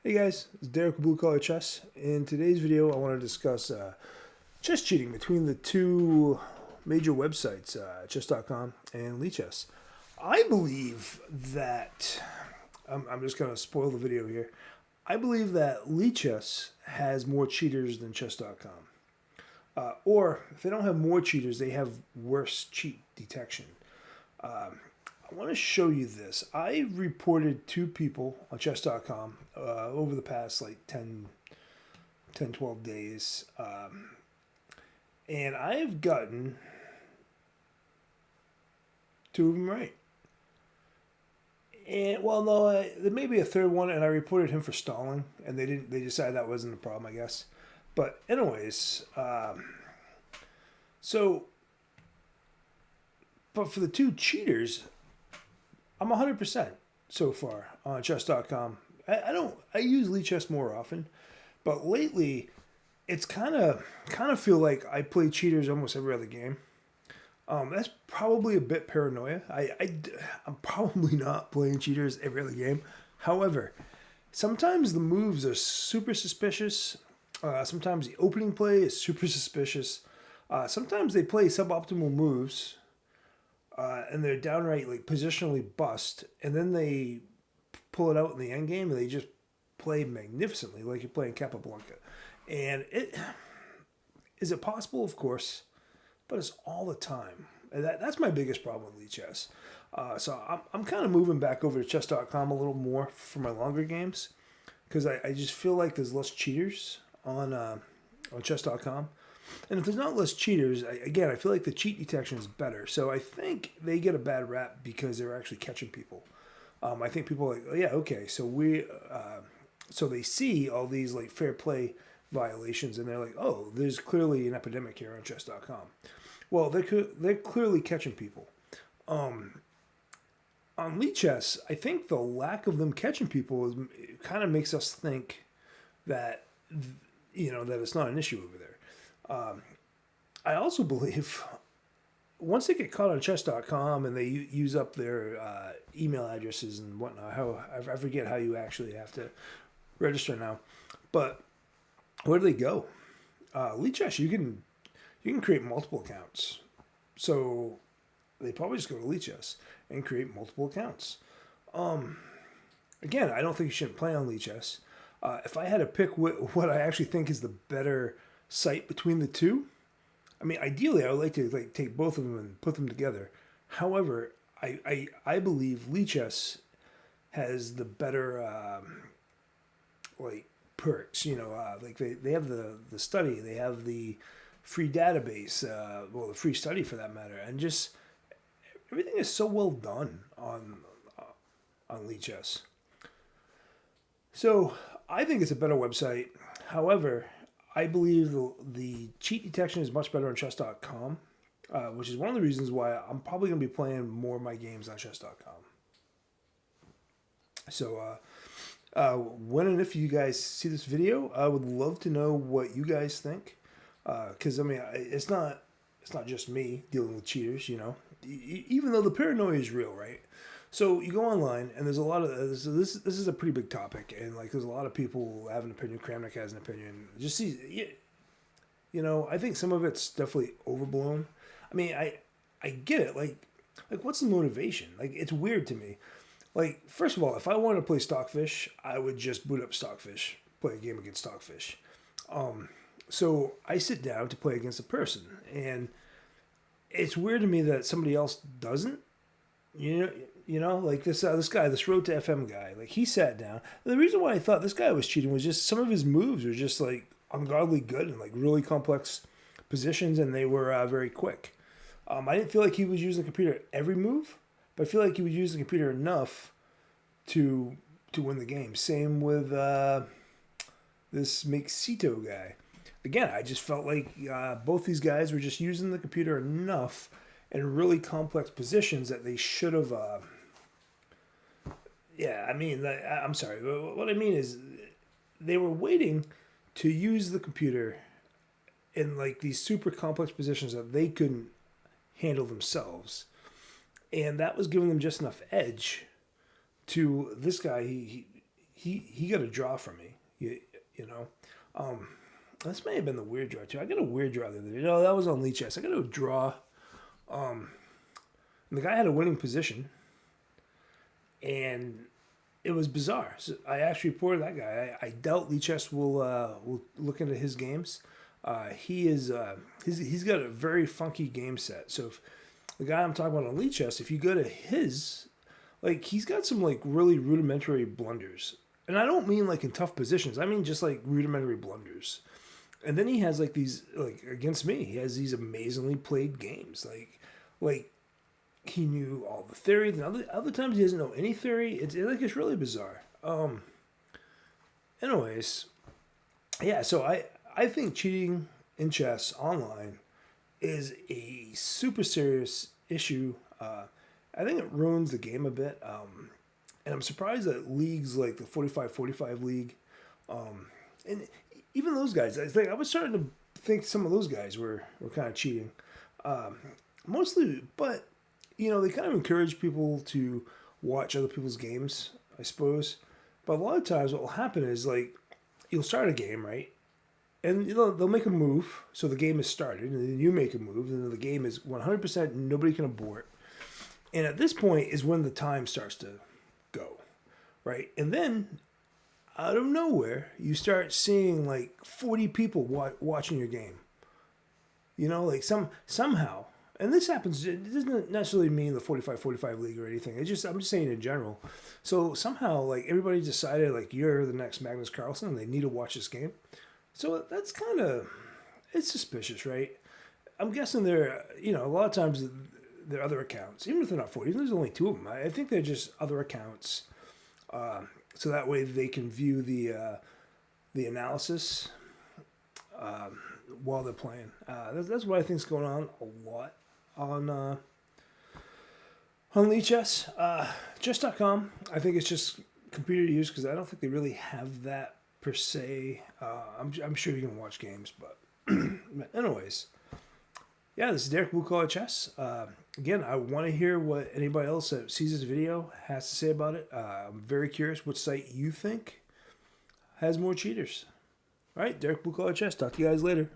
Hey guys, it's Derek with Blue Collar Chess. In today's video, I want to discuss chess cheating between the two major websites, chess.com and Lichess. I believe that, I'm just going to spoil the video here. I believe that Lichess has more cheaters than chess.com. Or if they don't have more cheaters, they have worse cheat detection. I want to show you this. I reported two people on chess.com over the past like 12 days. And I've gotten two of them right. And well, no, there may be a third one, and I reported him for stalling, and they didn't. They decided that wasn't a problem, I guess. But anyways, so but for the two cheaters, I'm 100% so far on chess.com. I use Lichess more often, but lately it's kind of feel like I play cheaters almost every other game. That's probably a bit paranoia. I'm probably not playing cheaters every other game. However, sometimes the moves are super suspicious. Sometimes the opening play is super suspicious. Sometimes they play suboptimal moves, and they're downright like positionally bust, and then they pull it out in the end game, and they just play magnificently, like you're playing Capablanca. And is it possible? Of course, but it's all the time. And that's my biggest problem with Lichess. So I'm kind of moving back over to chess.com a little more for my longer games, because I just feel like there's less cheaters on chess.com. And if there's not less cheaters, I feel like the cheat detection is better. So I think they get a bad rap because they're actually catching people. I think people are like, oh, yeah, okay, so they see all these like fair play violations, and they're like, oh, there's clearly an epidemic here on chess.com. Well, they're clearly catching people. On Lichess, I think the lack of them catching people kind of makes us think that that it's not an issue over there. I also believe once they get caught on chess.com and they use up their email addresses and whatnot, I forget how you actually have to register now, but where do they go? Lichess, you can create multiple accounts, so they probably just go to Lichess and create multiple accounts. Again, I don't think you shouldn't play on Lichess. If I had to pick what I actually think is the better site between the two, I mean, ideally, I would like to take both of them and put them together. However, I believe Lichess has the better like perks. Like they have the study, they have the free database, the free study for that matter, and just everything is so well done on Lichess. So I think it's a better website. However, I believe the cheat detection is much better on chess.com, which is one of the reasons why I'm probably going to be playing more of my games on chess.com. So when and if you guys see this video, I would love to know what you guys think, because I mean, it's not just me dealing with cheaters, even though the paranoia is real, right? So you go online, and there's a lot of this is a pretty big topic, and like there's a lot of people who have an opinion. Kramnik has an opinion. Just see, I think some of it's definitely overblown. I mean, I get it. Like what's the motivation? Like, it's weird to me. Like, first of all, if I wanted to play Stockfish, I would just boot up Stockfish, play a game against Stockfish. So I sit down to play against a person, and it's weird to me that somebody else doesn't. Like this guy, this Road to FM guy, like he sat down. And the reason why I thought this guy was cheating was just some of his moves were just like ungodly good and like really complex positions, and they were very quick. I didn't feel like he was using the computer every move, but I feel like he was using the computer enough to win the game. Same with this Mixito guy. Again, I just felt like both these guys were just using the computer enough in really complex positions that they should have. I'm sorry. What I mean is they were waiting to use the computer in like these super complex positions that they couldn't handle themselves. And that was giving them just enough edge to this guy. he got a draw from me. You know, this may have been the weird draw too. I got a weird draw the other day. No, that was on Lichess. I got a draw. And the guy had a winning position, and it was bizarre. So I actually reported that guy. I doubt Lichess will look into his games. He's got a very funky game set. So if the guy I'm talking about on Lichess, if you go to his, like, he's got some like really rudimentary blunders, and I don't mean like in tough positions. I mean just like rudimentary blunders. And then he has like these, like against me, he has these amazingly played games. Like he knew all the theory. And other times he doesn't know any theory. It's really bizarre. Anyways, yeah. So I think cheating in chess online is a super serious issue. I think it ruins the game a bit. And I'm surprised that leagues like the 45-45 league, and even those guys, I was starting to think some of those guys were kind of cheating. Mostly, but, they kind of encourage people to watch other people's games, I suppose. But a lot of times what will happen is, like, you'll start a game, right? And they'll make a move, so the game is started, and then you make a move, and then the game is 100%, nobody can abort. And at this point is when the time starts to go, right? And then, out of nowhere, you start seeing like 40 people watching your game. Like somehow, and this happens. It doesn't necessarily mean the 45-45 league or anything. I'm just saying in general. So somehow, like everybody decided, like you're the next Magnus Carlsen, and they need to watch this game. So that's it's suspicious, right? I'm guessing a lot of times they're other accounts, even if they're not 40. Even if there's only 2 of them. I think they're just other accounts. So that way they can view the analysis while they're playing. That's what I think is going on a lot on Lichess. Chess.com, I think it's just computer use because I don't think they really have that per se. I'm sure you can watch games, but anyways. Yeah, this is Derek Blue Collar Chess. Again, I want to hear what anybody else that sees this video has to say about it. I'm very curious what site you think has more cheaters. All right, Derek Blue Collar Chess. Talk to you guys later.